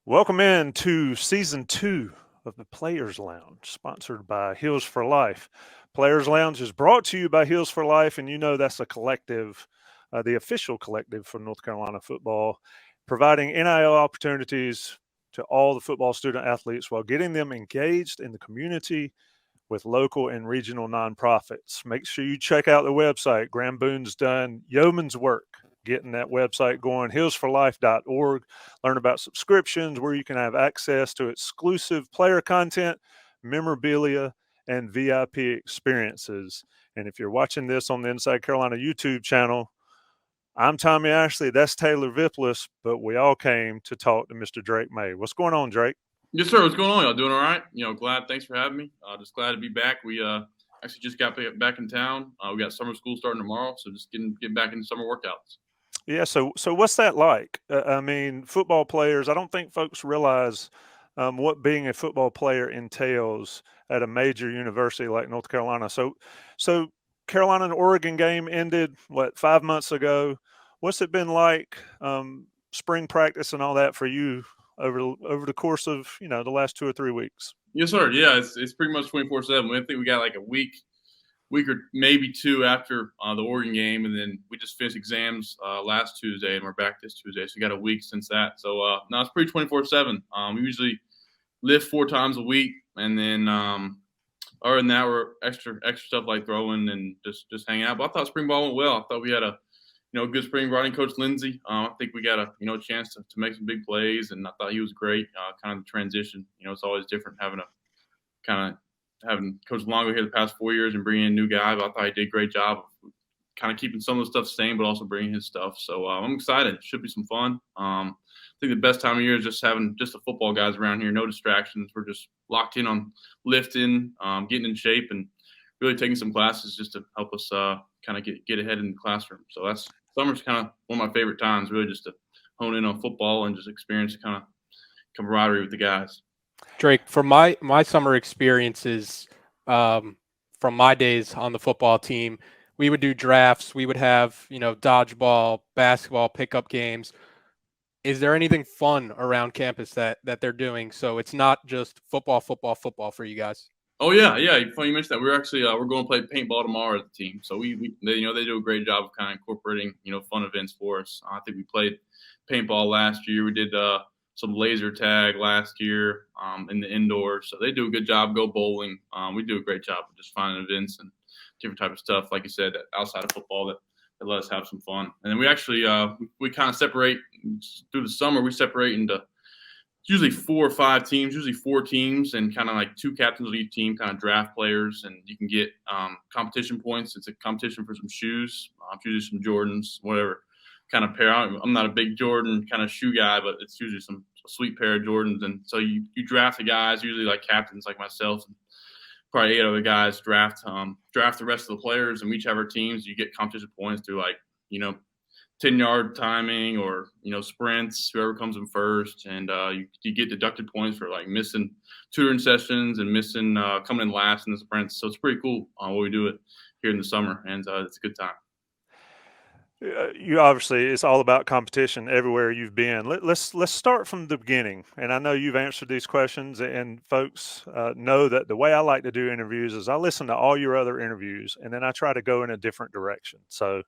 Welcome in to season 2 of the Players Lounge, sponsored by Heels4Life. Players Lounge is brought to you by Heels4Life, and you know that's a collective, the official collective for North Carolina football, providing NIL opportunities to all the football student athletes while getting them engaged in the community with local and regional nonprofits. Make sure you check out the website. Graham Boone's done yeoman's work getting that website going, heels4life.org. Learn about subscriptions, where you can have access to exclusive player content, memorabilia, and VIP experiences. And if you're watching this on the Inside Carolina YouTube channel, I'm Tommy Ashley. That's Taylor Viplis, but we all came to talk to Mr. Drake Maye. What's going on, Drake? Yes, sir. What's going on? Y'all doing all right? Glad. Thanks for having me. Just glad to be back. We actually just got back in town. We got summer school starting tomorrow, so just getting back into summer workouts. Yeah. So what's that like? I mean, football players. I don't think folks realize what being a football player entails at a major university like North Carolina. So Carolina and Oregon game ended 5 months ago. What's it been like? Spring practice and all that for you over the course of the last 2 or 3 weeks. Yes, sir. Yeah, it's pretty much 24/7. I think we got like a week or maybe two after the Oregon game, and then we just finished exams last Tuesday, and we're back this Tuesday. So we got a week since that. So no, it's pretty 24/7. We usually lift 4 times a week, and then other than that, we're extra stuff like throwing and just hanging out. But I thought spring ball went well. I thought we had a good spring. Brought in Coach Lindsey. I think we got a chance to make some big plays, and I thought he was great. Kind of the transition. It's always different having Coach Longo here the past 4 years and bringing in a new guy. But I thought he did a great job of kind of keeping some of the stuff the same, but also bringing his stuff. So I'm excited. Should be some fun. I think the best time of year is just having just the football guys around here. No distractions. We're just locked in on lifting, getting in shape, and really taking some classes just to help us kind of get ahead in the classroom. So summer's kind of one of my favorite times, really, just to hone in on football and just experience the kind of camaraderie with the guys. Drake, from my summer experiences, from my days on the football team, we would do drafts. We would have, dodgeball, basketball, pickup games. Is there anything fun around campus that they're doing? So it's not just football for you guys. Oh yeah. Funny you mentioned that. We're actually we're going to play paintball tomorrow as a team. So they do a great job of kind of incorporating fun events for us. I think we played paintball last year. We did some laser tag last year in the indoors. So they do a good job. Go bowling. We do a great job of just finding events and different type of stuff, like you said, outside of football that let us have some fun. And then we actually we kind of separate through the summer. We separate into usually 4 or 5 teams, usually 4 teams, and kind of like 2 captains of each team, kind of draft players, and you can get competition points. It's a competition for some shoes, usually some Jordans, whatever kind of pair. I'm not a big Jordan kind of shoe guy, but it's usually a sweet pair of Jordans. And so you draft the guys, usually like captains like myself, and probably 8 other guys draft the rest of the players, and we each have our teams. You get competition points through 10-yard timing or sprints, whoever comes in first, and you get deducted points for like missing tutoring sessions and missing coming in last in the sprints. So it's pretty cool what we do it here in the summer, and it's a good time. You obviously, it's all about competition everywhere you've been. Let's start from the beginning. And I know you've answered these questions, and folks know that the way I like to do interviews is I listen to all your other interviews, and then I try to go in a different direction. So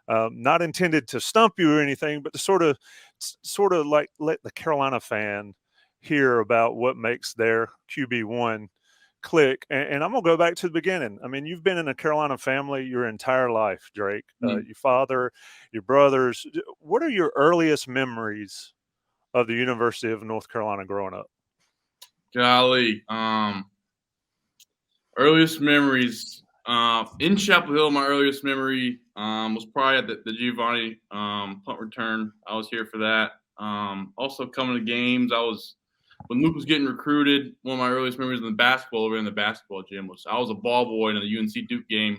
not intended to stump you or anything, but to sort of like let the Carolina fan hear about what makes their QB1 click. And I'm gonna go back to the beginning. I mean, you've been in a Carolina family your entire life, Drake. Your father, your brothers. What are your earliest memories of the University of North Carolina growing up? Golly, earliest memories in Chapel Hill. My earliest memory was probably at the Giovanni punt return. I was here for that. Also coming to games, when Luke was getting recruited. One of my earliest memories in the basketball gym was I was a ball boy in the UNC Duke game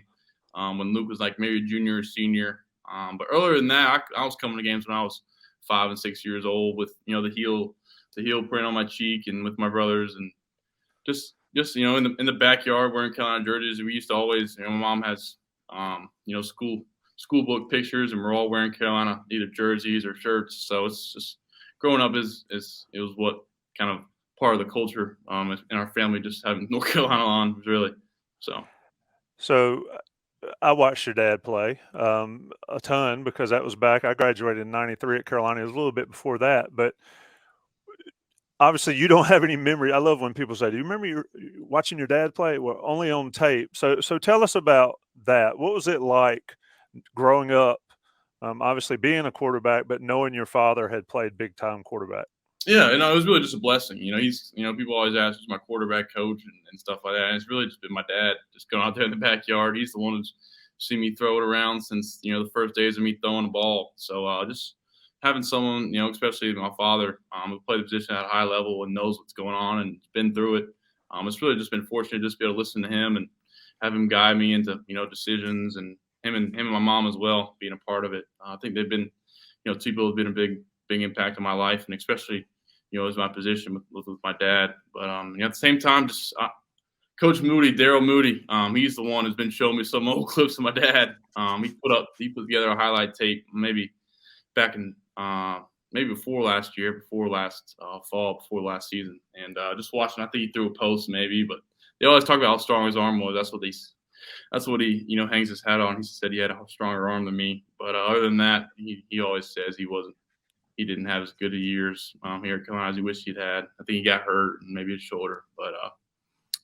when Luke was like maybe a junior or senior. But earlier than that, I was coming to games when I was 5 and 6 years old with the heel print on my cheek, and with my brothers, and just in the backyard wearing Carolina jerseys. We used to always, my mom has school book pictures, and we're all wearing Carolina either jerseys or shirts. So it's just growing up it was what kind of part of the culture in our family, just having North Carolina on really. So I watched your dad play a ton because that was back. I graduated in '93 at Carolina. It was a little bit before that, but obviously you don't have any memory. I love when people say, "Do you remember watching your dad play?" Well, only on tape. So tell us about that. What was it like growing up? Obviously being a quarterback, but knowing your father had played big time quarterback. Yeah, and it was really just a blessing. He's people always ask who's my quarterback coach and stuff like that. And it's really just been my dad, just going out there in the backyard. He's the one who's seen me throw it around since the first days of me throwing the ball. So just having someone, especially my father, who played the position at a high level and knows what's going on and been through it. It's really just been fortunate to just be able to listen to him and have him guide me into decisions, and him and my mom as well being a part of it. I think they've been, two people have been a big impact on my life, and especially as my position with my dad. But at the same time, just Coach Moody, Daryl Moody, he's the one who's been showing me some old clips of my dad. He put together a highlight tape maybe back in maybe before last year, before last fall, before last season, and just watching. I think he threw a post maybe, but they always talk about how strong his arm was. That's what he hangs his hat on. He said he had a stronger arm than me, but other than that, he always says he didn't have as good a years here at Carolina as he wished he'd had. I think he got hurt and maybe his shoulder. But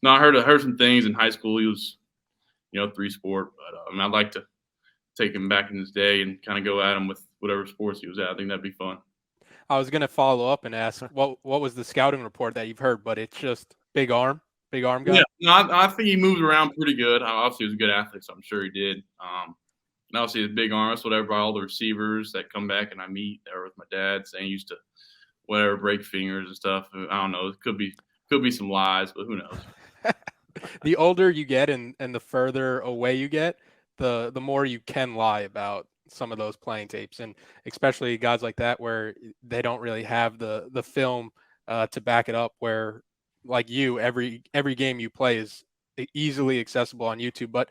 no, I heard some things in high school. He was, 3-sport. But I'd like to take him back in his day and kind of go at him with whatever sports he was at. I think that'd be fun. I was going to follow up and ask what was the scouting report that you've heard, but it's just big arm guy. Yeah, no, I think he moved around pretty good. Obviously, he was a good athlete, so I'm sure he did. And obviously, his big arm. That's what everybody, all the receivers that come back and I meet are with my dad, saying he used to break fingers and stuff. I don't know. It could be some lies, but who knows? The older you get and the further away you get, the more you can lie about some of those playing tapes, and especially guys like that where they don't really have the film to back it up. Where like you, every game you play is easily accessible on YouTube. But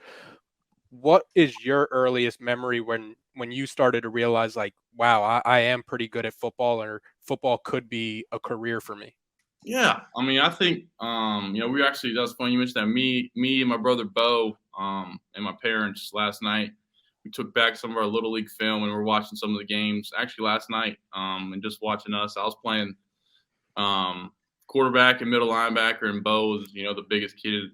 what is your earliest memory when you started to realize, like, wow, I am pretty good at football, or football could be a career for me? Yeah, I think we actually, that's funny you mentioned that. Me and my brother Bo and my parents last night, we took back some of our little league film and we're watching some of the games actually last night and just watching us. I was playing quarterback and middle linebacker, and Bo was the biggest kid,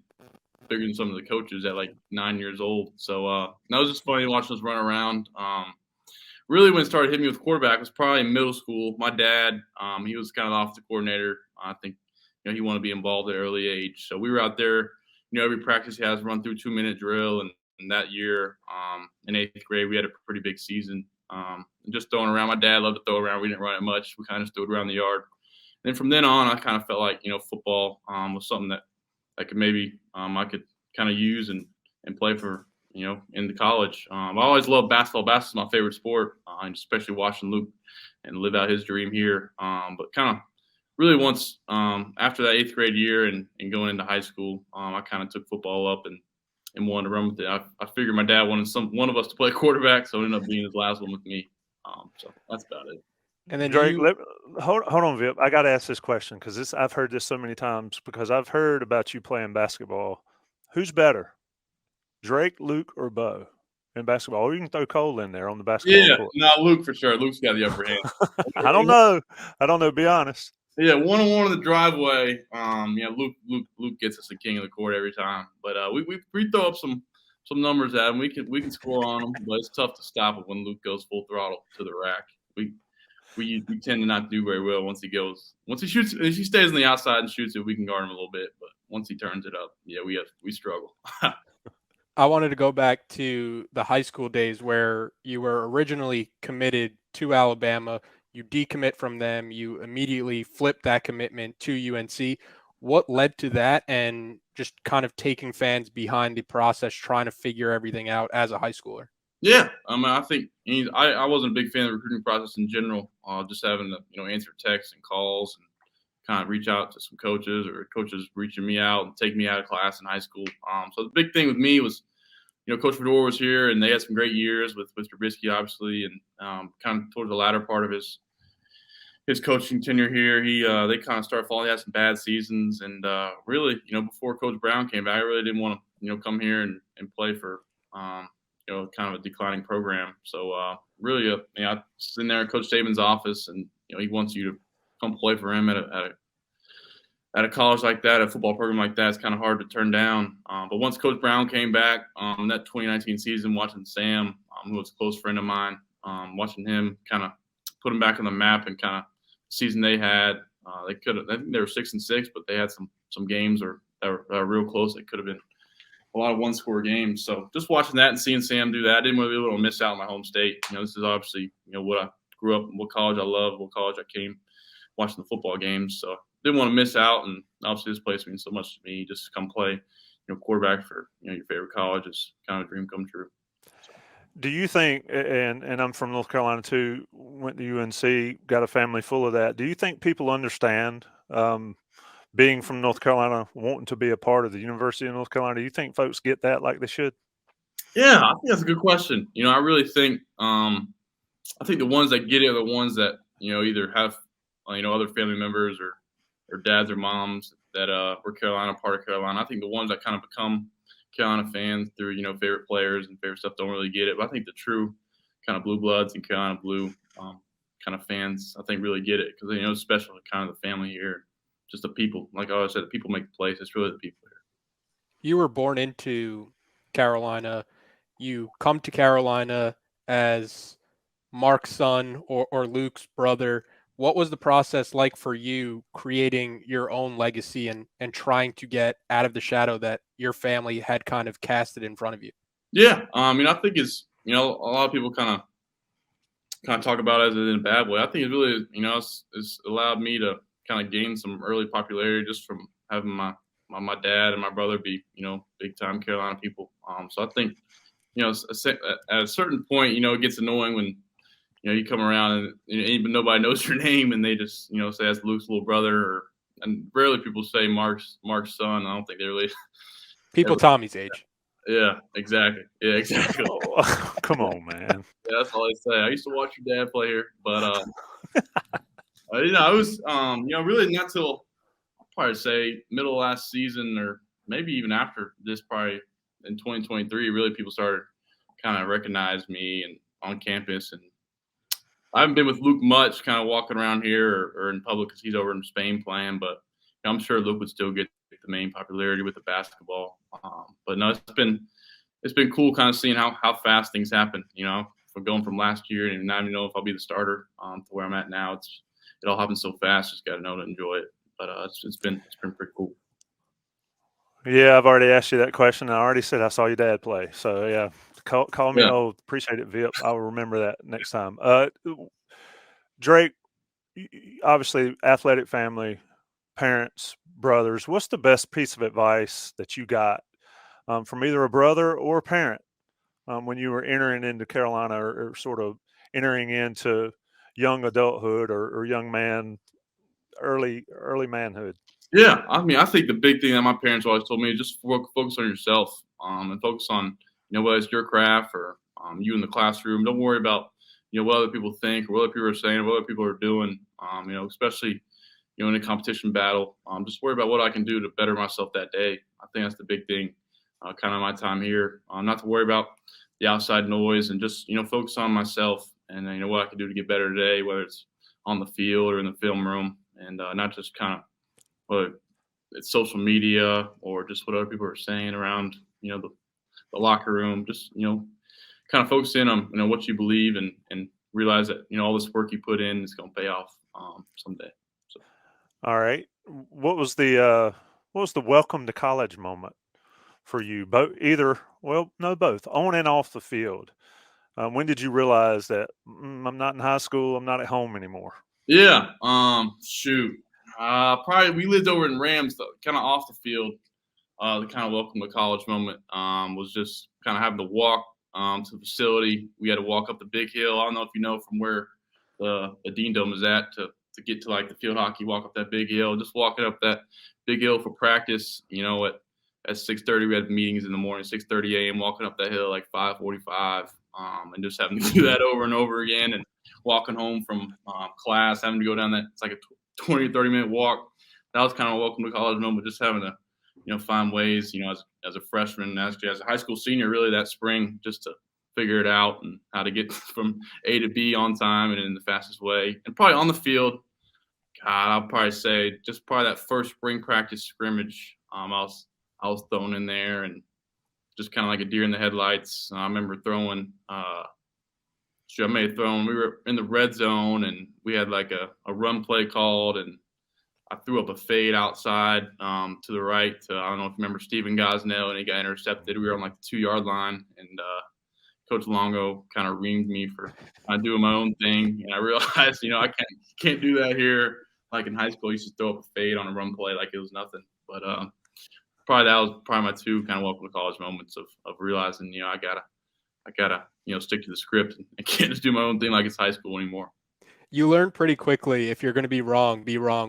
bigger than some of the coaches at like 9 years old. So that was just funny watching us run around. Really, when it started hitting me with quarterback was probably in middle school. My dad, he was kind of the offensive coordinator. I think he wanted to be involved at an early age. So we were out there. Every practice he has run through 2-minute drill, and that year in 8th grade we had a pretty big season. And just throwing around. My dad loved to throw around. We didn't run it much. We kind of stood around the yard. And then from then on, I kind of felt like football was something that I could maybe I could kind of use and play for in the college. I always loved basketball. Basketball's my favorite sport, and especially watching Luke and live out his dream here. But kind of really once after that 8th grade year and going into high school, I kind of took football up and wanted to run with it. I figured my dad wanted one of us to play quarterback, so it ended up being his last one with me. So that's about it. And then Drake, hold on, Vip. I got to ask this question because I've heard this so many times, because I've heard about you playing basketball. Who's better, Drake, Luke, or Bo in basketball? Or you can throw Cole in there on the basketball court. No, Luke for sure. Luke's got the upper hand. I don't know. Be honest. Yeah, 1-on-1 in the driveway. Luke gets us the king of the court every time. But we throw up some numbers at him. We can score on him, but it's tough to stop it when Luke goes full throttle to the rack. We tend to not do very well once he shoots. If he stays on the outside and shoots it, we can guard him a little bit. But once he turns it up, yeah, we struggle. I wanted to go back to the high school days where you were originally committed to Alabama. You decommit from them. You immediately flip that commitment to UNC. What led to that, and just kind of taking fans behind the process, trying to figure everything out as a high schooler? Yeah, I think I wasn't a big fan of the recruiting process in general. Just having to answer texts and calls and kind of reach out to some coaches, or coaches reaching me out and take me out of class in high school. So the big thing with me was, Coach Fedora was here, and they had some great years with Mr. Trubisky, obviously, and kind of towards the latter part of his his coaching tenure here, they kind of started falling. He had some bad seasons, and really, before Coach Brown came back, I really didn't want to, come here and play for, kind of a declining program. So really, I was in there in Coach Saban's office, and he wants you to come play for him at a college like that, a football program like that. It's kind of hard to turn down. But once Coach Brown came back, that 2019 season, watching Sam, who was a close friend of mine, watching him kind of put him back on the map and kind of season they had. I think they were 6-6, but they had some games that were real close. It could have been a lot of one-score games. So just watching that and seeing Sam do that, I didn't really be able to miss out on my home state. This is obviously what I grew up, what college I love, what college I came watching the football games. So didn't want to miss out, and obviously this place means so much to me. Just to come play, quarterback for your favorite college is kind of a dream come true. Do you think, and I'm from North Carolina too, went to UNC, got a family full of that. Do you think people understand being from North Carolina, wanting to be a part of the University of North Carolina? Do you think folks get that like they should? Yeah, I think that's a good question. I really think I think the ones that get it are the ones that either have other family members or dads or moms that were part of Carolina. I think the ones that kind of become Carolina fans through favorite players and favorite stuff don't really get it. But I think the true kind of blue bloods and Carolina blue kind of fans, I think, really get it because it's special kind of the family here, just the people. Like I always said, the people make the place. It's really the people here. You were born into Carolina. You come to Carolina as Mark's son or Luke's brother. What was the process like for you creating your own legacy and trying to get out of the shadow that your family had kind of casted in front of you? Yeah, I think it's a lot of people kind of talk about it as in a bad way. I think it's really it's allowed me to kind of gain some early popularity just from having my dad and my brother be big time Carolina people. So I think at a certain point it gets annoying when you come around and nobody knows your name and they just say that's Luke's little brother, and rarely people say Mark's son. I don't think they really people Tommy's age. Yeah, exactly. Yeah, exactly. Oh, come on, man. Yeah, that's all I say. I used to watch your dad play here, but I was really not till I'll probably say middle of last season or maybe even after this, probably in 2023, really people started kind of recognize me and on campus. And I haven't been with Luke much, kind of walking around here or in public because he's over in Spain playing. But I'm sure Luke would still get the main popularity with the basketball. But no, it's been cool kind of seeing how fast things happen. From going from last year and not even know if I'll be the starter to where I'm at now. It all happens so fast. Just got to know to enjoy it. But it's been pretty cool. Yeah, I've already asked you that question. I already said I saw your dad play. So yeah, call me old. Appreciate it, Vip. I will remember that next time. Drake, obviously athletic family, parents, brothers. What's the best piece of advice that you got from either a brother or a parent when you were entering into Carolina or sort of entering into young adulthood or young man, early manhood? Yeah, I think the big thing that my parents always told me is just focus on yourself and focus on, whether it's your craft or you in the classroom. Don't worry about, what other people think or what other people are saying or what other people are doing, especially, in a competition battle. Just worry about what I can do to better myself that day. I think that's the big thing, kind of my time here. Not to worry about the outside noise and just, focus on myself and, what I can do to get better today, whether it's on the field or in the film room, and not just kind of whether it's social media or just what other people are saying around, the locker room. Just, kind of focus in on, what you believe and realize that, all this work you put in is going to pay off someday. So. All right. What was the welcome to college moment for you? Both, both on and off the field. When did you realize that I'm not in high school, I'm not at home anymore? Yeah. Probably we lived over in Rams, kind of off the field. The kind of welcome to college moment was just kind of having to walk to the facility. We had to walk up the big hill. I don't know if you know from where the Dean Dome is at to get to like the field hockey, walk up that big hill, just walking up that big hill for practice, at 6:30, we had meetings in the morning, 6:30 a.m., walking up that hill like 5:45, and just having to do that over and over again. And walking home from class, having to go down that, it's like a 20 or 30-minute walk. That was kind of a welcome to college moment, just having to, find ways, as a freshman, actually as a high school senior, really that spring, just to figure it out and how to get from A to B on time and in the fastest way. And probably on the field, God, I'll probably say just probably that first spring practice scrimmage, I was thrown in there and just kind of like a deer in the headlights. I remember throwing we were in the red zone and we had like a run play called, and I threw up a fade outside to the right. I don't know if you remember Steven Gosnell, and he got intercepted. We were on like the 2-yard line, and Coach Longo kind of reamed me for doing my own thing. And I realized, I can't do that here. Like in high school, I used to throw up a fade on a run play like it was nothing. But probably that was my two kind of welcome to college moments of realizing, I gotta stick to the script and can't just do my own thing like it's high school anymore. You learn pretty quickly if you're going to be wrong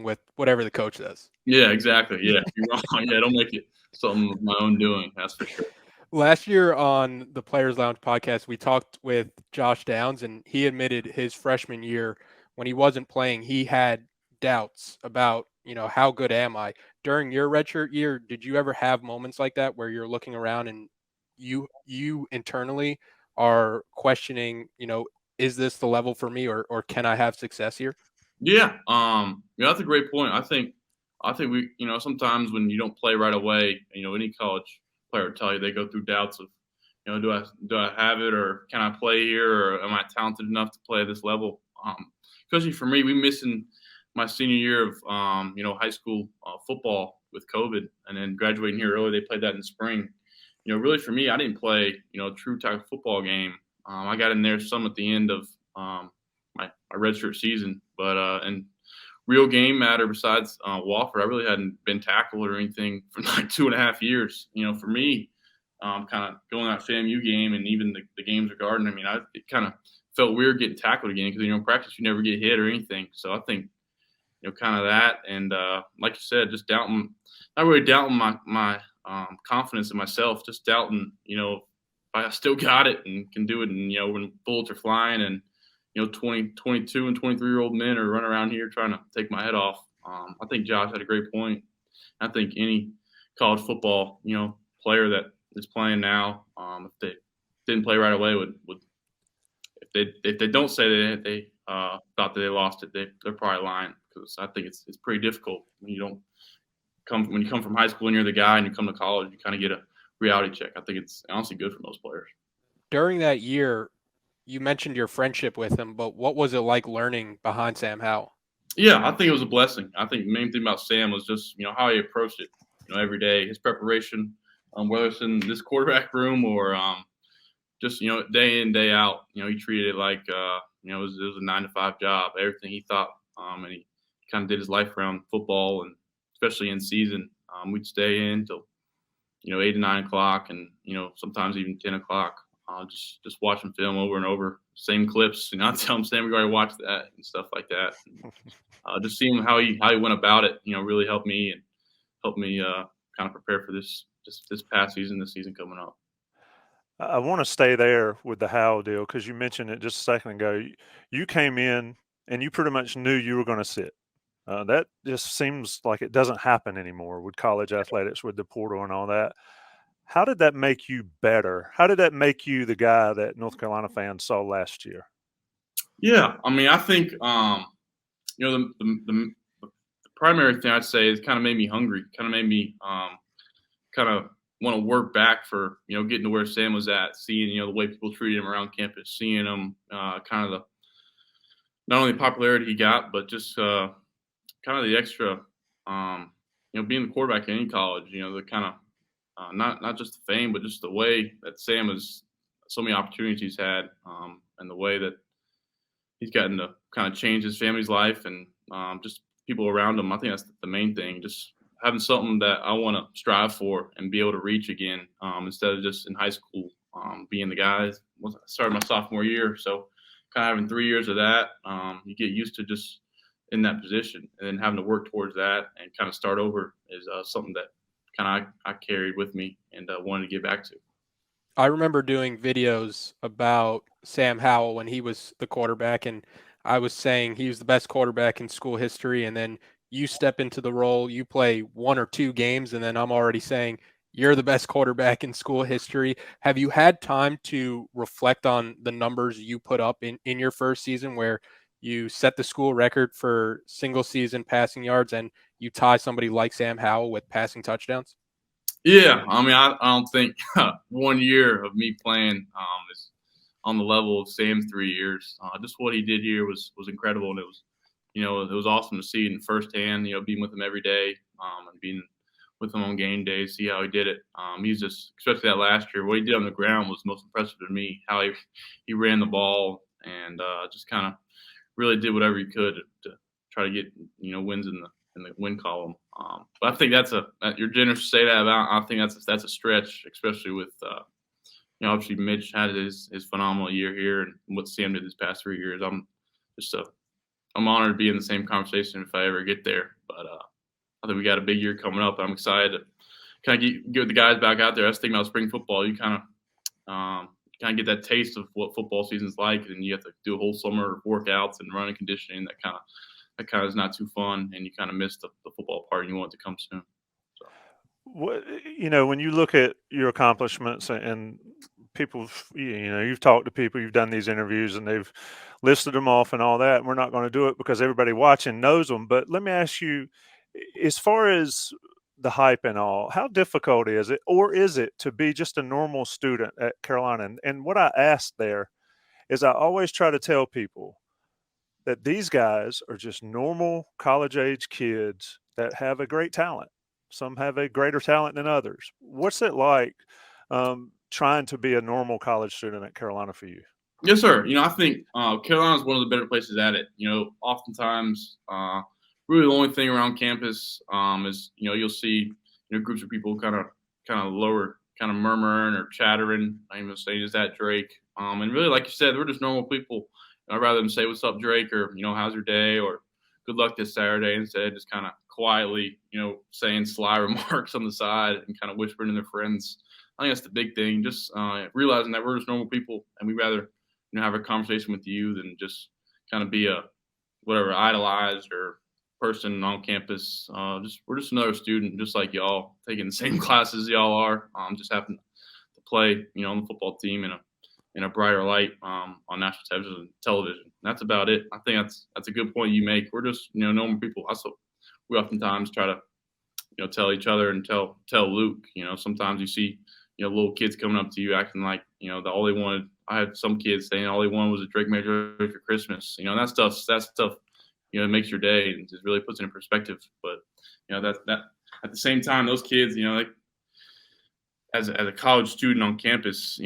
with whatever the coach says. Yeah, exactly. Yeah, if you're wrong. Yeah, don't make it something of my own doing. That's for sure. Last year on the Players Lounge podcast, we talked with Josh Downs, and he admitted his freshman year when he wasn't playing, he had doubts about, how good am I? During your redshirt year, did you ever have moments like that where you're looking around and you internally are questioning, is this the level for me, or can I have success here? Yeah, that's a great point. I think we, sometimes when you don't play right away, any college player will tell you they go through doubts of, do I have it, or can I play here, or am I talented enough to play at this level? Especially for me, we missing my senior year of high school football with COVID, and then graduating here early. They played that in the spring. Really for me, I didn't play a true tackle football game. I got in there some at the end of my redshirt season, but and real game matter besides Wofford, I really hadn't been tackled or anything for like 2.5 years. For me, kind of going that FAMU game and even the games at Garden, it kind of felt weird getting tackled again because, in practice you never get hit or anything. So I think, kind of that. And like you said, just not really doubting my confidence in myself, just doubting, if I still got it and can do it. And, when bullets are flying and, 20, 22 and 23-year-old men are running around here trying to take my head off. I think Josh had a great point. I think any college football, player that is playing now, if they didn't play right away, would if they don't say they thought that they lost it, they're probably lying, because I think it's pretty difficult when you come from high school and you're the guy and you come to college, you kind of get a reality check. I think it's honestly good for most players. During that year, you mentioned your friendship with him, but what was it like learning behind Sam Howell? Yeah, I think it was a blessing. I think the main thing about Sam was just, how he approached it, every day, his preparation, whether it's in this quarterback room or just, day in, day out, he treated it like, it was a 9-to-5 job, everything he thought. And he kind of did his life around football, and especially in season. We'd stay in till, 8 to 9 o'clock and, sometimes even 10 o'clock. Just watching film over and over, same clips. I tell him, Sam, we already watched that and stuff like that. And, just seeing how he went about it, really helped me kind of prepare for this past season, this season coming up. I want to stay there with the Howell deal because you mentioned it just a second ago. You came in and you pretty much knew you were going to sit. That just seems like it doesn't happen anymore with college athletics, with the portal and all that. How did that make you better? How did that make you the guy that North Carolina fans saw last year? Yeah, I think the primary thing I'd say is kind of made me hungry. Kind of made me kind of want to work back for getting to where Sam was at, seeing the way people treated him around campus, seeing him kind of not only the popularity he got, but just kind of the extra being the quarterback in any college. The kind of not just the fame, but just the way that Sam has so many opportunities he's had, and the way that he's gotten to kind of change his family's life and just people around him. I think that's the main thing, just having something that I want to strive for and be able to reach again, instead of just in high school being the guy. I started my sophomore year, so kind of having 3 years of that, you get used to just in that position, and then having to work towards that and kind of start over is something that kind of I carried with me and wanted to get back to. I remember doing videos about Sam Howell when he was the quarterback, and I was saying he was the best quarterback in school history. And then you step into the role, you play 1 or 2 games, and then I'm already saying you're the best quarterback in school history. Have you had time to reflect on the numbers you put up in your first season where you set the school record for single season passing yards and you tie somebody like Sam Howell with passing touchdowns? Yeah, I mean, I don't think 1 year of me playing is on the level of Sam's 3 years. Just what he did here was incredible, and it was awesome to see it in firsthand. Being with him every day, and being with him on game days, see how he did it. He's just, especially that last year, what he did on the ground was most impressive to me. How he ran the ball and just kind of really did whatever he could to try to get wins in the win column. But I think you're generous to say that about. I think that's a stretch, especially with obviously Mitch had his phenomenal year here, and what Sam did this past 3 years. I'm honored to be in the same conversation if I ever get there. But I think we got a big year coming up. I'm excited to kind of get the guys back out there. I was thinking about spring football. You kind of get that taste of what football season's like, and you have to do a whole summer of workouts and running conditioning. That kind of is not too fun, and you kind of miss the football part, and you want it to come soon. So. When you look at your accomplishments and people, you've talked to people, you've done these interviews, and they've listed them off and all that. And we're not going to do it because everybody watching knows them. But let me ask you, as far as the hype and all, how difficult is it, or is it, to be just a normal student at Carolina? And what I asked there is, I always try to tell people that these guys are just normal college-age kids that have a great talent. Some have a greater talent than others. What's it like trying to be a normal college student at Carolina for you? Yes, sir. I think Carolina is one of the better places at it. Oftentimes, really the only thing around campus is you'll see groups of people kind of lower, kind of murmuring or chattering. I'm even saying, is that Drake? And really, like you said, we're just normal people. I'd rather them say, "What's up, Drake?" or "How's your day?" or "Good luck this Saturday," instead just kind of quietly, saying sly remarks on the side and kind of whispering to their friends. I think that's the big thing. Just realizing that we're just normal people, and we'd rather have a conversation with you than just kind of be a whatever idolized or person on campus. We're just another student, just like y'all, taking the same classes y'all are. Just happen to play, on the football team in a brighter light on national television. And that's about it. I think that's a good point you make. We're just normal people. Also, we oftentimes try to tell each other and tell Luke. Sometimes you see little kids coming up to you acting like all they wanted. I had some kids saying all they wanted was a Drake Maye jersey for Christmas. That stuff it makes your day and just really puts it in perspective. But that at the same time, those kids like as a college student on campus,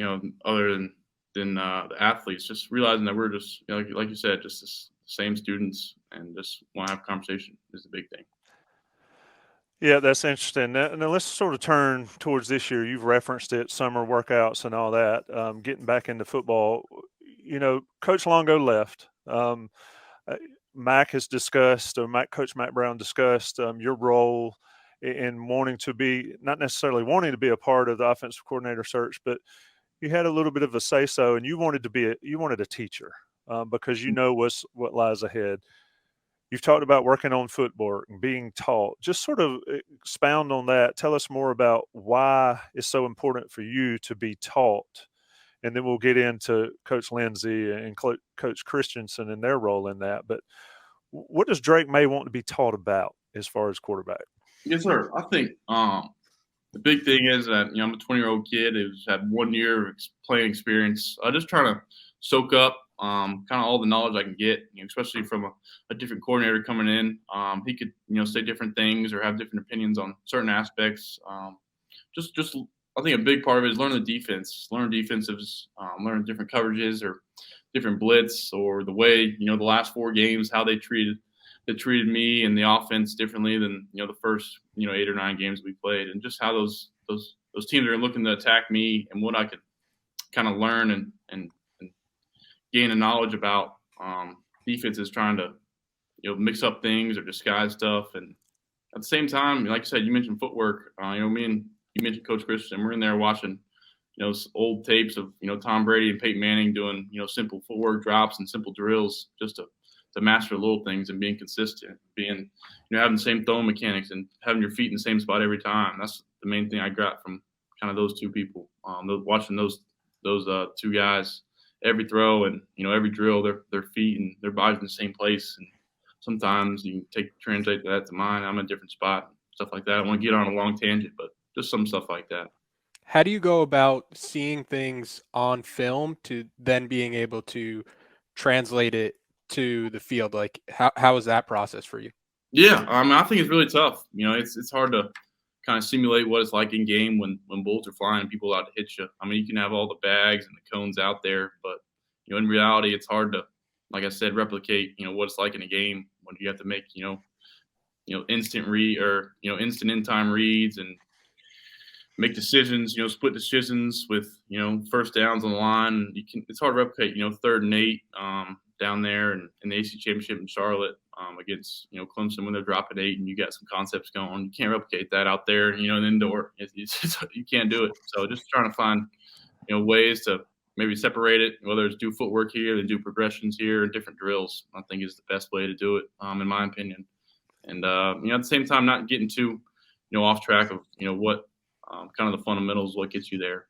other than the athletes, just realizing that we're just like you said, just the same students and just want to have a conversation is the big thing. Yeah, that's interesting. Now let's sort of turn towards this year. You've referenced it, summer workouts and all that. Getting back into football, Coach Longo left. Mac has discussed, or Coach Mac Brown discussed your role in wanting to be, not necessarily wanting to be a part of the offensive coordinator search, but you had a little bit of a say-so, and you wanted a teacher because what lies ahead. You've talked about working on footwork and being taught. Just sort of expound on that. Tell us more about why it's so important for you to be taught. And then we'll get into Coach Lindsey and Coach Christensen and their role in that. But what does Drake Maye want to be taught about as far as quarterback? Yes, sir. I think the big thing is that I'm a 20-year-old kid who's had 1 year of playing experience. I just trying to soak up kind of all the knowledge I can get, especially from a different coordinator coming in. He could say different things or have different opinions on certain aspects. Just I think a big part of it is learn the defense, learn defensives, learn different coverages or different blitz, or the way the last 4 games, how they treated me and the offense differently than the first 8 or 9 games we played, and just how those teams are looking to attack me and what I could kind of learn and gain a knowledge about defenses trying to mix up things or disguise stuff. And at the same time, like I said, you mentioned footwork. Me and you mentioned Coach Christensen. We're in there watching old tapes of, Tom Brady and Peyton Manning doing, simple footwork drops and simple drills just to master little things and being consistent, being, having the same throwing mechanics and having your feet in the same spot every time. That's the main thing I got from kind of those two people. Watching those two guys, every throw and, every drill, their feet and their bodies in the same place. And sometimes you can translate that to mine. I'm in a different spot, stuff like that. I don't want to get on a long tangent, but just some stuff like that. How do you go about seeing things on film to then being able to translate it to the field? Like, how is that process for you? Yeah, I think it's really tough. It's hard to kind of simulate what it's like in game when bullets are flying and people are out to hit you. I mean, you can have all the bags and the cones out there, but in reality, it's hard to, like I said, replicate what it's like in a game when you have to make instant read or instant in time reads and make decisions, split decisions with, first downs on the line. It's hard to replicate, 3rd and 8 down there in the AC Championship in Charlotte against, Clemson when they're dropping 8 and you got some concepts going. You can't replicate that out there, in indoor. You can't do it. So just trying to find, ways to maybe separate it, whether it's do footwork here, then do progressions here and different drills, I think is the best way to do it, in my opinion. And, at the same time, not getting too, off track of, what, kind of the fundamentals, what gets you there.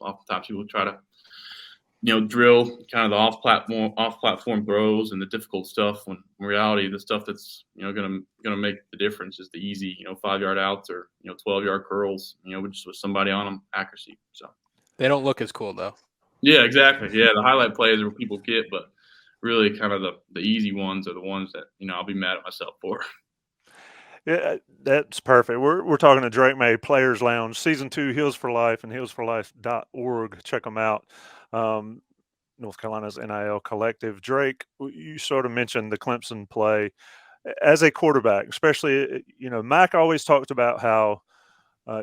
Oftentimes people try to, drill kind of the off-platform throws and the difficult stuff. When in reality, the stuff that's gonna make the difference is the easy 5-yard outs or 12-yard curls. Just with somebody on them, accuracy. So they don't look as cool though. Yeah, exactly. Yeah, the highlight plays are what people get, but really, kind of the easy ones are the ones that I'll be mad at myself for. Yeah, that's perfect. We're talking to Drake Maye, Players Lounge, Season 2, Heels for Life, and heels4life.org. Check them out. North Carolina's NIL collective. Drake, you sort of mentioned the Clemson play. As a quarterback, especially, Mac always talked about how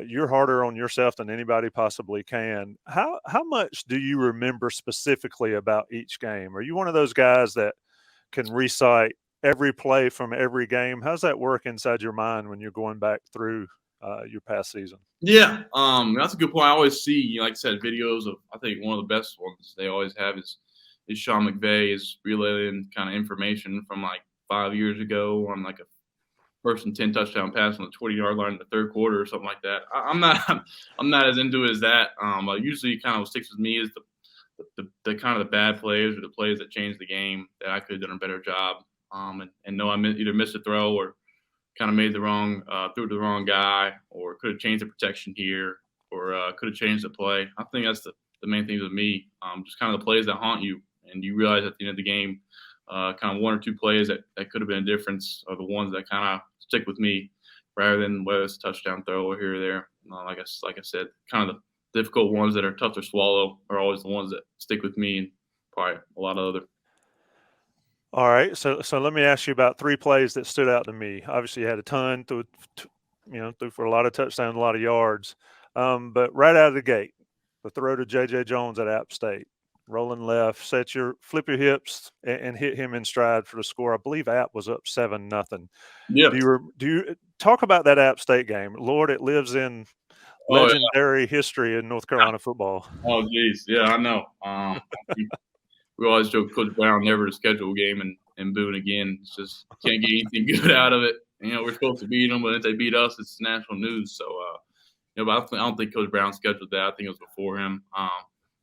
you're harder on yourself than anybody possibly can. How much do you remember specifically about each game? Are you one of those guys that can recite every play from every game? How's that work inside your mind when you're going back through your past season? Yeah, that's a good point. I always see, like I said, videos of, I think one of the best ones they always have is Sean McVay is relaying kind of information from like 5 years ago on like a 1st and 10 touchdown pass on the 20-yard line in the 3rd quarter or something like that. I'm not as into it as that. Usually kind of what sticks with me is the kind of the bad plays or the plays that change the game that I could have done a better job. And know I either missed a throw or kind of made the wrong threw to the wrong guy, or could have changed the protection here, or could have changed the play. I think that's the main things with me. Just kind of the plays that haunt you, and you realize at the end of the game, kind of 1 or 2 plays that could have been a difference are the ones that kind of stick with me, rather than whether it's a touchdown throw or here or there. Like I said, kind of the difficult ones that are tough to swallow are always the ones that stick with me, and probably a lot of other. All right, so let me ask you about 3 plays that stood out to me. Obviously, you had a ton, threw for a lot of touchdowns, a lot of yards. But right out of the gate, the throw to J.J. Jones at App State, rolling left, flip your hips, and hit him in stride for the score. I believe App was up 7-0. Yeah. Do you talk about that App State game? Lord, it lives in legendary history in North Carolina football. Oh, geez, yeah, I know. We always joke Coach Brown never to schedule a game in Boone again. It's just can't get anything good out of it. We're supposed to beat them, but if they beat us, it's national news. So, but I don't think Coach Brown scheduled that. I think it was before him.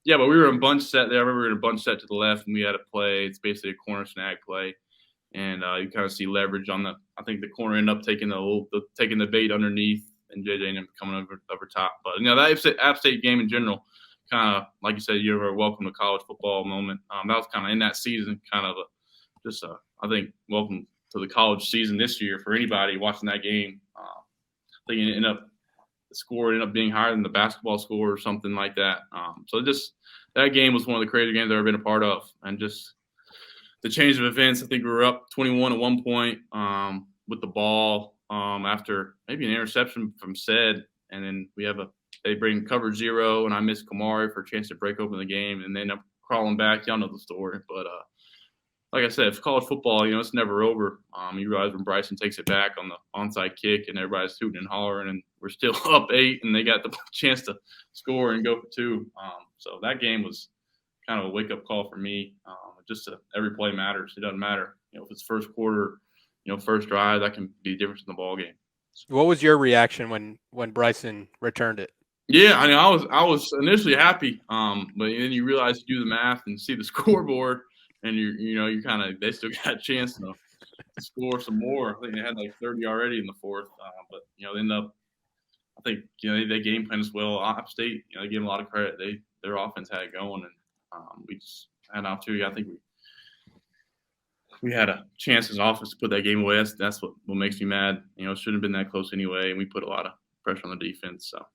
Yeah, but we were in bunch set there. I remember we were in a bunch set to the left, and we had a play. It's basically a corner snag play, and you kind of see leverage on the. I think the corner ended up taking the bait underneath, and JJ ended up coming over top. But that App State game in general, kind of like you said, you're a welcome to college football moment. That was kind of in that season, kind of I think welcome to the college season this year for anybody watching that game. I think the score ended up being higher than the basketball score or something like that. So just that game was one of the crazier games I've ever been a part of, and just the change of events. I think we were up 21 at one point with the ball after maybe an interception from Ced, and then they bring cover 0, and I miss Kamari for a chance to break open the game, and they end up crawling back. Y'all know the story, but like I said, if college football, it's never over. You realize when Bryson takes it back on the onside kick and everybody's hooting and hollering and we're still up 8 and they got the chance to score and go for 2. So that game was kind of a wake-up call for me. Every play matters. It doesn't matter. If it's first quarter, first drive, that can be the difference in the ball game. What was your reaction when Bryson returned it? Yeah, I mean, I was initially happy, but then you realize you do the math and see the scoreboard, and you kind of they still got a chance to score some more. I think they had like 30 already in the fourth, but they end up. I think they game plan as well. App State, they give them a lot of credit. Their offense had it going, and we just had an opportunity. I think we had a chance as an offense to put that game away. That's what makes me mad. It shouldn't have been that close anyway, and we put a lot of pressure on the defense. So.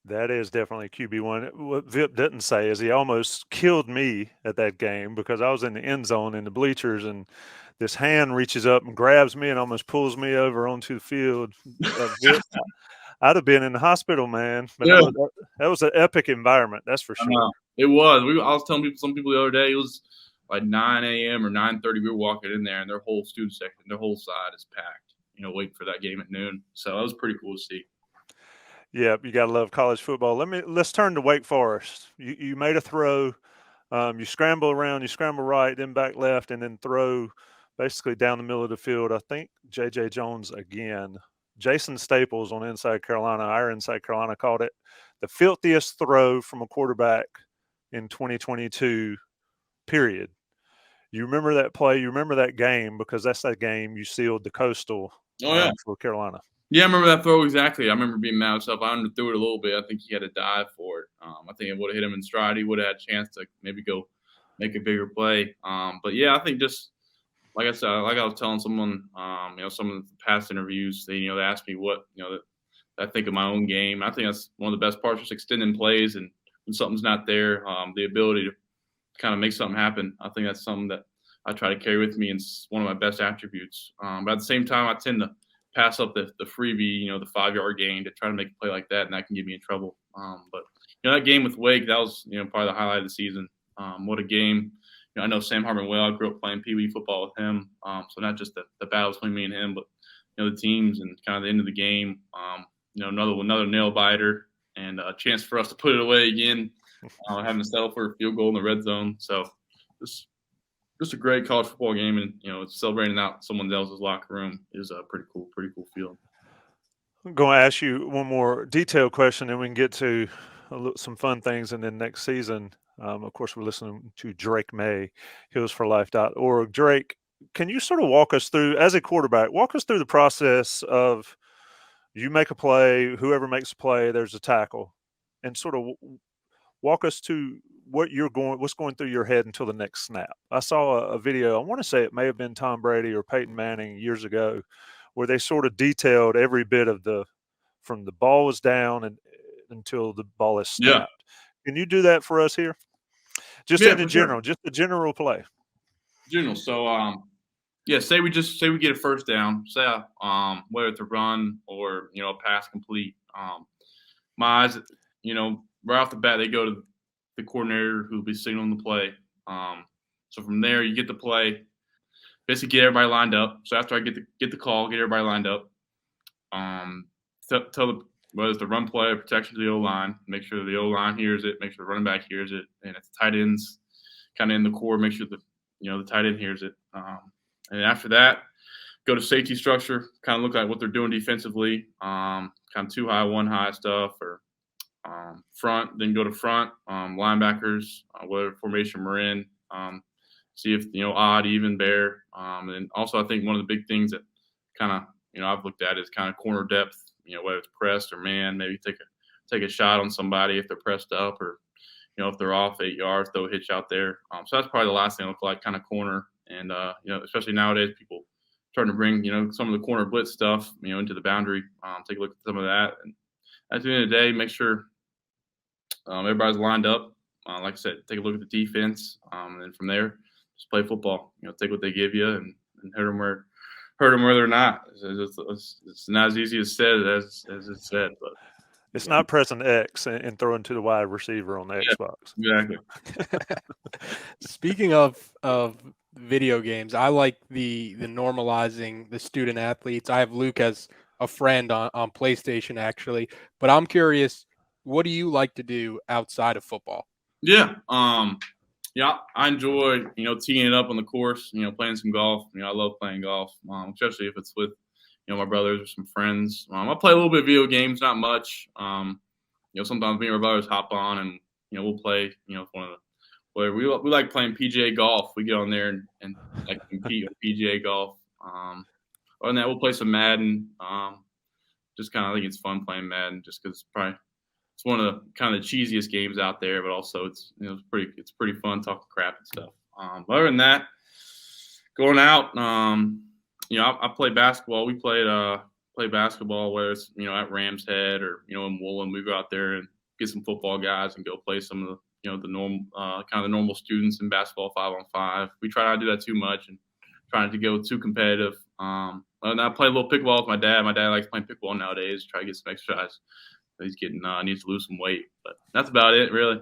That is definitely QB1. What Vip didn't say is he almost killed me at that game because I was in the end zone in the bleachers and this hand reaches up and grabs me and almost pulls me over onto the field. I'd have been in the hospital, man. But yeah. that was an epic environment, that's for sure. It was. I was telling some people the other day, it was like 9 a.m. or 9:30. We were walking in there and their whole student section, their whole side is packed, waiting for that game at noon. So that was pretty cool to see. Yeah, you gotta love college football. Let's turn to Wake Forest. You made a throw, you scramble around, you scramble right, then back left, and then throw basically down the middle of the field. I think J.J. Jones again. Jason Staples on Inside Carolina, our Inside Carolina, called it the filthiest throw from a quarterback in 2022. Period. You remember that play? You remember that game because that's that game you sealed the Coastal for Carolina. Yeah, I remember that throw exactly. I remember being mad at myself. I underthrew it a little bit. I think he had to dive for it. I think it would have hit him in stride. He would have had a chance to maybe go make a bigger play. But yeah, I think just like I said, like I was telling someone, some of the past interviews, they asked me what I think of my own game. I think that's one of the best parts, just extending plays, and when something's not there, the ability to kind of make something happen. I think that's something that I try to carry with me, and it's one of my best attributes. But at the same time, I tend to pass up the freebie, the 5-yard gain to try to make a play like that, and that can get me in trouble. But that game with Wake, that was probably the highlight of the season. What a game! I know Sam Harmon well. I grew up playing Pee Wee football with him, so not just the battles between me and him, but the teams and kind of the end of the game. Another nail biter and a chance for us to put it away again, having to settle for a field goal in the red zone. So just a great college football game, and celebrating out someone else's locker room is a pretty cool feeling. I'm going to ask you one more detailed question, and we can get to some fun things. And then next season, of course, we're listening to Drake Maye, Heels4Life.org. Drake, can you sort of walk us through, as a quarterback, the process of you make a play, whoever makes a play, there's a tackle, and sort of walk us to what's going through your head until the next snap. I saw a video, I want to say it may have been Tom Brady or Peyton Manning years ago, where they sort of detailed every bit of from the ball was down and until the ball is snapped. Yeah. Can you do that for us here? Just in general, just the general play. General. So, say we get a first down, say whether it's a run or a pass complete. My eyes, right off the bat, they go to the coordinator who'll be signaling the play. So from there, you get the play, basically get everybody lined up. So after I get the call, get everybody lined up. Tell whether it's the run play or protection to the O-line, make sure the O-line hears it, make sure the running back hears it, and if the tight end's kind of in the core, make sure the tight end hears it. And after that, go to safety structure, kind of look at what they're doing defensively, kind of 2 high, 1 high stuff, or front, then go to front, linebackers, whatever formation we're in, see if, odd, even, bear. And also I think one of the big things that kind of, I've looked at is kind of corner depth, whether it's pressed or man, maybe take a shot on somebody if they're pressed up, or, if they're off 8 yards, throw a hitch out there. So that's probably the last thing I look like, kind of corner. And, especially nowadays, people starting to bring, some of the corner blitz stuff, into the boundary. Take a look at some of that. And at the end of the day, make sure everybody's lined up. Like I said, take a look at the defense. And then from there, just play football. Take what they give you and hurt them where they're not. It's not as easy as it's said, but it's not pressing X and throwing to the wide receiver on the Xbox. Exactly. Speaking of video games. I like the normalizing the student athletes. I have Luke as a friend on PlayStation actually, but I'm curious, what do you like to do outside of football? Yeah. Yeah, I enjoy, teeing it up on the course, playing some golf. I love playing golf, especially if it's with, my brothers or some friends. I play a little bit of video games, not much. Sometimes me and my brothers hop on and, we'll play, one of the, where we like playing PGA golf. We get on there and like compete with PGA golf. Other than that, we'll play some Madden. Just kind of think it's fun playing Madden just because it's one of the kind of the cheesiest games out there, but also it's it's pretty fun talking crap and stuff. Other than that, going out, I play basketball. We play basketball, whether it's at Rams Head or in Woolen. We go out there and get some football guys and go play some of the the normal kind of the normal students in basketball 5-on-5. We try not to do that too much and try not to go too competitive. And I play a little pickleball with my dad. My dad likes playing pickleball nowadays. Try to get some exercise. He's getting needs to lose some weight, but that's about it, really.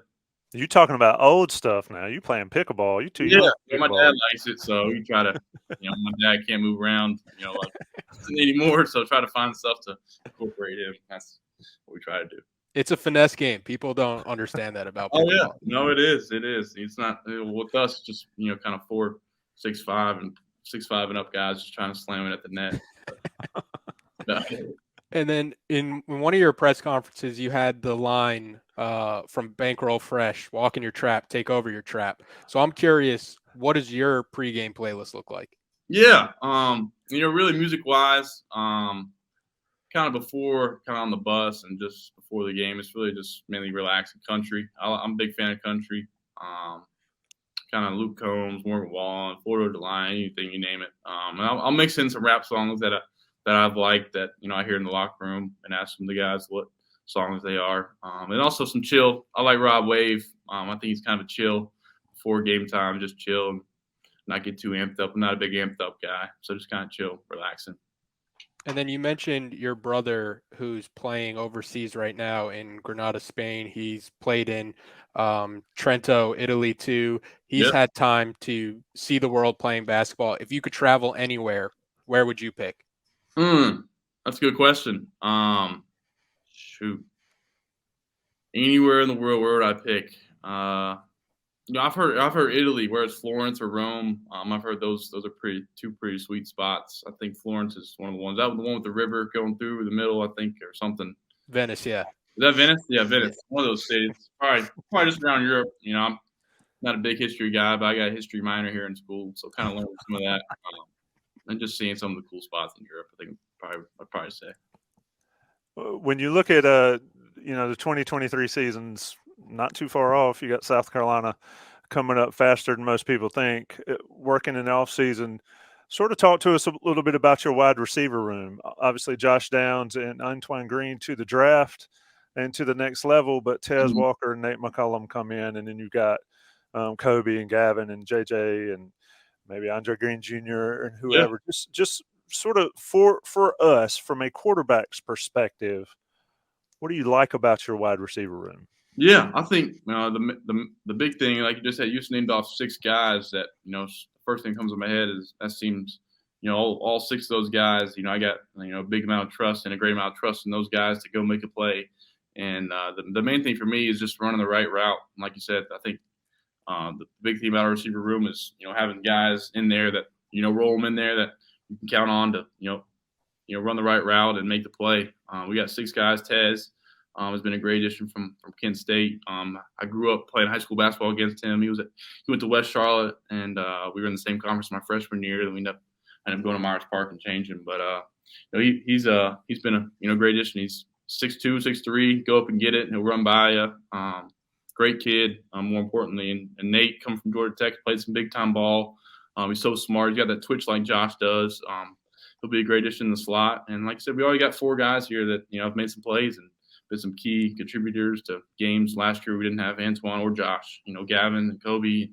You talking about old stuff now? You playing pickleball? You too? Yeah, my dad likes it, so we try to. My dad can't move around, like anymore, so try to find stuff to incorporate him. That's what we try to do. It's a finesse game. People don't understand that about pickleball. Oh yeah, no, it is. It is. It's not with us. Just kind of 4, 6'5", and 6'5" and up guys just trying to slam it at the net. No. And then in one of your press conferences, you had the line from Bankroll Fresh, walk in your trap, take over your trap. So I'm curious, what does your pregame playlist look like? Yeah, really music-wise, kind of before, kind of on the bus and just before the game, it's really just mainly relaxing country. I'm a big fan of country, kind of Luke Combs, Morgan Wallen, Florida the Line, anything you name it. And I'll mix in some rap songs that I've liked that, I hear in the locker room and ask some of the guys what songs they are. And also some chill. I like Rob Wave. I think he's kind of a chill before game time, just chill and not get too amped up. I'm not a big amped up guy, so just kind of chill, relaxing. And then you mentioned your brother who's playing overseas right now in Granada, Spain. He's played in Trento, Italy too. He's had time to see the world playing basketball. If you could travel anywhere, where would you pick? That's a good question. Shoot. Anywhere in the world, where would I pick? I've heard Italy, where it's Florence or Rome. I've heard those are two pretty sweet spots. I think Florence is one of the ones. That was the one with the river going through the middle, I think, or something. Venice, yeah. Is that Venice? Yeah, Venice. Yeah. One of those cities. Probably just around Europe. I'm not a big history guy, but I got a history minor here in school, so kind of learned some of that. And just seeing some of the cool spots in Europe, I think I'd probably say. When you look at the 2023 season's not too far off. You got South Carolina coming up faster than most people think. Working in the off season, sort of talk to us a little bit about your wide receiver room. Obviously, Josh Downs and Antoine Green to the draft and to the next level, but Tez Walker and Nate McCollum come in, and then you've got Kobe and Gavin and JJ and maybe Andre Green Jr. and whoever. Yeah. Just sort of for us from a quarterback's perspective, what do you like about your wide receiver room? Yeah, I think the big thing, like you just said, you just named off 6 guys that the first thing that comes to my head is that seems all 6 of those guys. I got a big amount of trust and a great amount of trust in those guys to go make a play. And the main thing for me is just running the right route. And like you said, I think the big thing about our receiver room is having guys in there that roll them in there that you can count on to run the right route and make the play. We got 6 guys. Tez has been a great addition from Kent State. I grew up playing high school basketball against him. He went to West Charlotte, and we were in the same conference my freshman year. Then we ended up going to Myers Park and changing. But he's been a great addition. He's 6'2", 6'3", go up and get it, and he'll run by you. Great kid, more importantly. And Nate, coming from Georgia Tech, played some big-time ball. He's so smart. He's got that twitch like Josh does. He'll be a great addition in the slot. And like I said, we already got 4 guys here that have made some plays and been some key contributors to games. Last year we didn't have Antoine or Josh. Gavin and Kobe,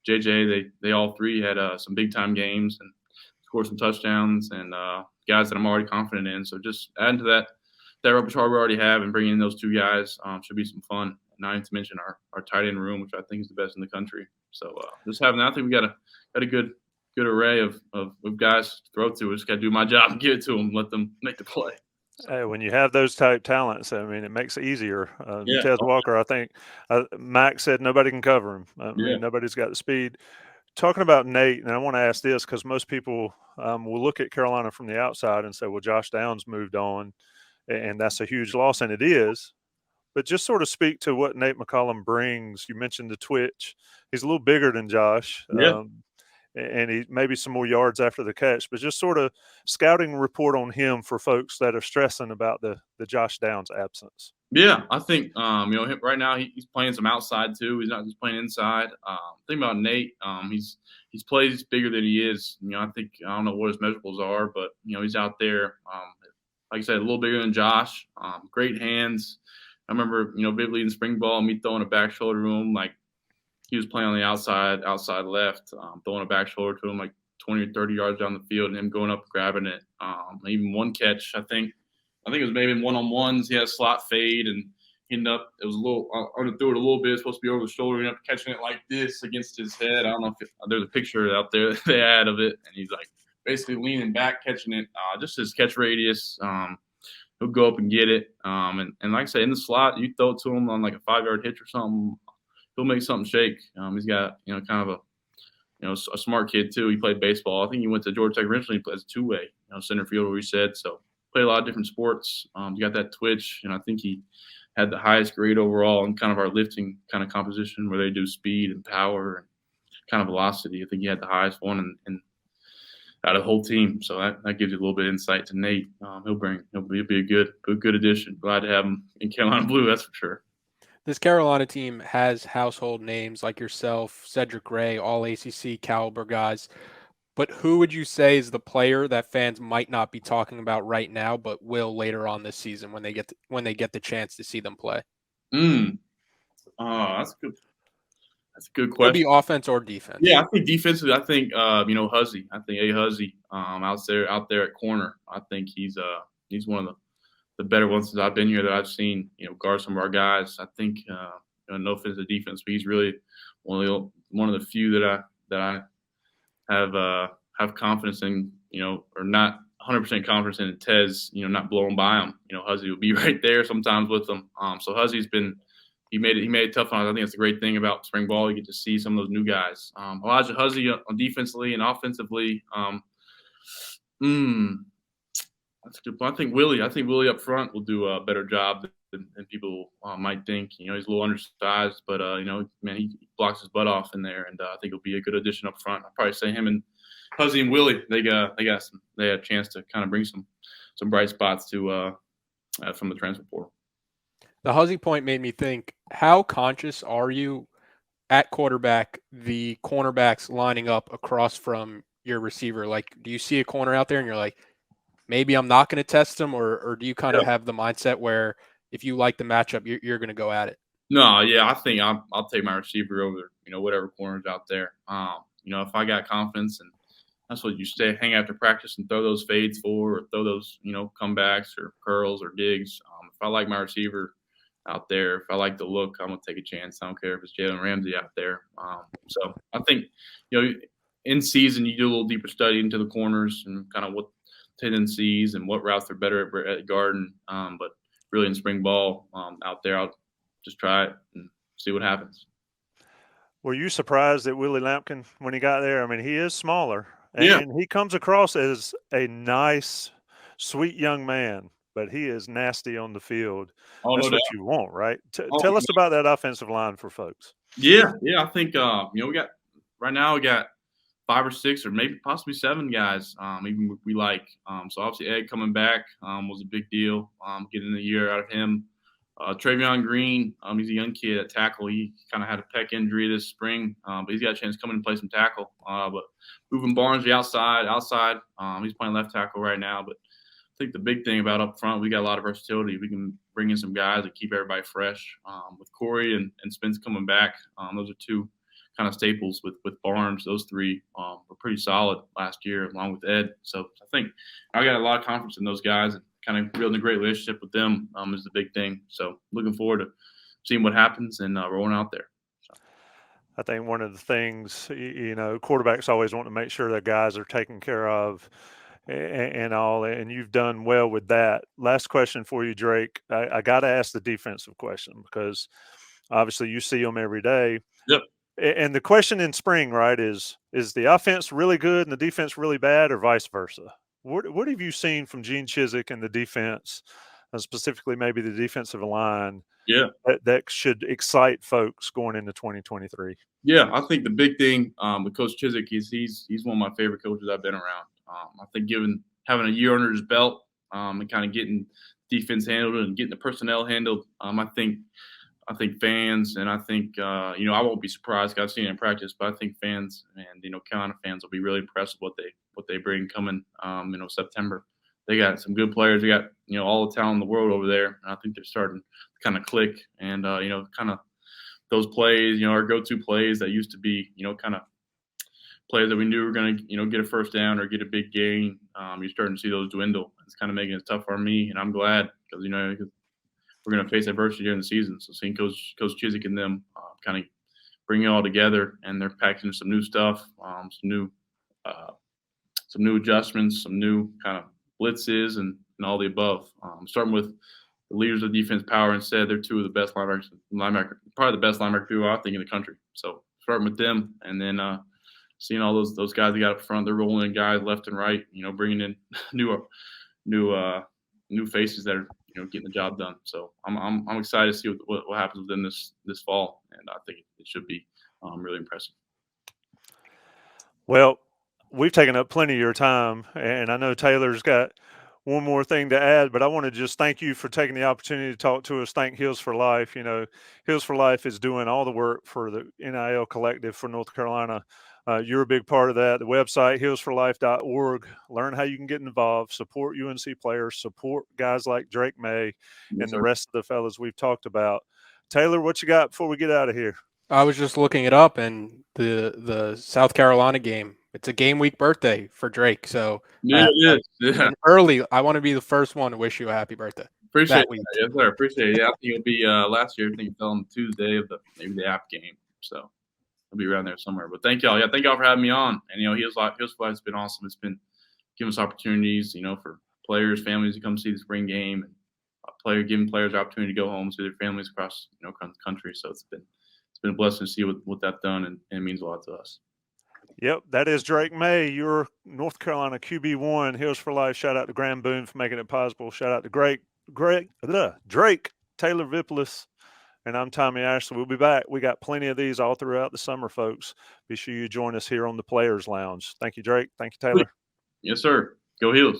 JJ, they all 3 had some big-time games and scored some touchdowns and guys that I'm already confident in. So just adding to that repertoire we already have and bringing in those 2 guys should be some fun. not even to mention our tight end room, which I think is the best in the country. So just having that, I think we got a good array of guys to throw to. We just got to do my job and give it to them, let them make the play. Hey, when you have those type talents, I mean, it makes it easier. Yeah. Tez Walker, I think Max said nobody can cover him. I mean, nobody's got the speed. Talking about Nate, and I want to ask this because most people will look at Carolina from the outside and say, well, Josh Downs moved on, and that's a huge loss, and it is. But just sort of speak to what Nate McCollum brings. You mentioned the twitch. He's a little bigger than Josh. Yeah. And he maybe some more yards after the catch, but just sort of scouting report on him for folks that are stressing about the Josh Downs absence. Yeah, I think right now he's playing some outside too. He's not just playing inside. Think about Nate. He's plays bigger than he is. I think I don't know what his measurables are, but he's out there. Like I said, a little bigger than Josh. Great hands. I remember vividly in spring ball, me throwing a back shoulder to him like. He was playing on the outside left, throwing a back shoulder to him like 20 or 30 yards down the field, and him going up grabbing it. Even one catch, I think it was maybe in one-on-ones. He had a slot fade, and he ended up. It was a little. I underthrew it a little bit. It's supposed to be over the shoulder. He ended up catching it like this against his head. I don't know if there's a picture out there that they had of it, and he's like basically leaning back, catching it. Just his catch radius. He'll go up and get it. And like I said, in the slot, you throw it to him on like a 5-yard hitch or something. He'll make something shake. He's got, kind of a smart kid too. He played baseball. I think he went to Georgia Tech originally. He plays two-way, center field where he said. So played a lot of different sports. He got that twitch, and I think he had the highest grade overall in kind of our lifting kind of composition where they do speed and power and kind of velocity. I think he had the highest one and out of the whole team. So that gives you a little bit of insight to Nate. He'll be a good addition. Glad to have him in Carolina blue, that's for sure. This Carolina team has household names like yourself, Cedric Ray, all ACC caliber guys. But who would you say is the player that fans might not be talking about right now, but will later on this season when they get the chance to see them play? That's good. That's a good question. Could be offense or defense. Yeah, I think defensively. I think Huzzy. I think Huzzy out there at corner. I think he's one of the better ones since I've been here that I've seen, guard some of our guys. I think, no offense to defense, but he's really one of the few that I have confidence in, or not 100% confidence in Tez, not blowing by him. Huzzy will be right there sometimes with him. So Huzzy's he made it tough on us. I think that's the great thing about spring ball. You get to see some of those new guys. Elijah Huzzy on defensively and offensively. That's a good point. I think Willie up front will do a better job than people might think. He's a little undersized, but he blocks his butt off in there, and I think he'll be a good addition up front. I'd probably say him and Huzzy and Willie. They had a chance to kind of bring some bright spots to from the transfer portal. The Huzzy point made me think: how conscious are you at quarterback, the cornerbacks lining up across from your receiver? Like, do you see a corner out there and you're like, maybe I'm not going to test them, or do you kind of have the mindset where if you like the matchup, you're going to go at it? No, yeah, I think I'll take my receiver over, whatever corner's out there. If I got confidence, and that's what you hang after practice and throw those fades for, or throw those, comebacks or curls or digs. If I like my receiver out there, if I like the look, I'm going to take a chance. I don't care if it's Jalen Ramsey out there. So I think, in season, you do a little deeper study into the corners and kind of what tendencies and what routes they're better at guarding. But really in spring ball out there, I'll just try it and see what happens. Were you surprised at Willie Lampkin when he got there? I mean, he is smaller, and he comes across as a nice, sweet young man, but he is nasty on the field. That's what you want, right? Tell us about that offensive line for folks. Yeah. I think we got 5 or 6 or maybe possibly 7 guys even we like. So obviously Ed coming back was a big deal, getting a year out of him. Travion Green, he's a young kid at tackle. He kind of had a pec injury this spring, but he's got a chance to come in and play some tackle. But moving Barnes the outside, he's playing left tackle right now. But I think the big thing about up front, we got a lot of versatility. We can bring in some guys that keep everybody fresh. With Corey and Spence coming back, those are 2 kind of staples with Barnes. Those 3 were pretty solid last year along with Ed. So I think I got a lot of confidence in those guys, and kind of building a great relationship with them is the big thing. So looking forward to seeing what happens and rolling out there. I think one of the things, quarterbacks always want to make sure their guys are taken care of and all, and you've done well with that. Last question for you, Drake. I got to ask the defensive question because obviously you see them every day. Yep. And the question in spring, right, is the offense really good and the defense really bad, or vice versa? What have you seen from Gene Chizik and the defense, specifically maybe the defensive line, that should excite folks going into 2023? Yeah, I think the big thing with Coach Chizik is he's one of my favorite coaches I've been around. I think having a year under his belt and kind of getting defense handled and getting the personnel handled, I think fans and I think I won't be surprised because I've seen it in practice, but I think fans and Carolina fans will be really impressed with what they bring coming September. They got some good players. They got all the talent in the world over there, and I think they're starting to kind of click and kind of those plays, our go-to plays that used to be kind of plays that we knew were going to get a first down or get a big gain. You're starting to see those dwindle. It's kind of making it tough for me, and I'm glad because we're going to face adversity during the season. So seeing Coach Chizik and them kind of bring it all together, and they're packaging some new stuff, some new adjustments, some new kind of blitzes, and all the above. Starting with the leaders of defense, Power and Said, they're two of the best linebacker, probably the best linebacker duo I think in the country. So starting with them, and then seeing all those guys they got up front, they're rolling in guys left and right, bringing in new faces that are getting the job done. So I'm excited to see what happens within this fall, and I think it should be really impressive. Well, we've taken up plenty of your time, and I know Taylor's got one more thing to add, but I want to just thank you for taking the opportunity to talk to us. Thank Heels4Life. Heels4Life is doing all the work for the NIL collective for North Carolina. You're a big part of that. The website, heels4life.org. Learn how you can get involved, support UNC players, support guys like Drake Maye and the rest of the fellas we've talked about. Taylor, what you got before we get out of here? I was just looking it up, and the South Carolina game, it's a game week birthday for Drake. So it is. Yeah. Early, I want to be the first one to wish you a happy birthday. Appreciate it. Yes, sir. Appreciate it. Yeah, I think it'll be last year. I think it fell on Tuesday of maybe the app game. So I'll be around there somewhere. But thank y'all. Yeah, thank y'all for having me on. And Heels4Life's been awesome. It's been giving us opportunities, for players, families to come see the spring game, and giving players the opportunity to go home, see their families across the country. So it's been a blessing to see what that's done, and it means a lot to us. Yep, that is Drake Maye, your North Carolina QB1. Heels4Life. Shout out to Graham Boone for making it possible. Shout out to Drake, Taylor Vippolis, and I'm Tommy Ashley. We'll be back. We got plenty of these all throughout the summer, folks. Be sure you join us here on the Players Lounge. Thank you, Drake. Thank you, Taylor. Yes, sir. Go Heels.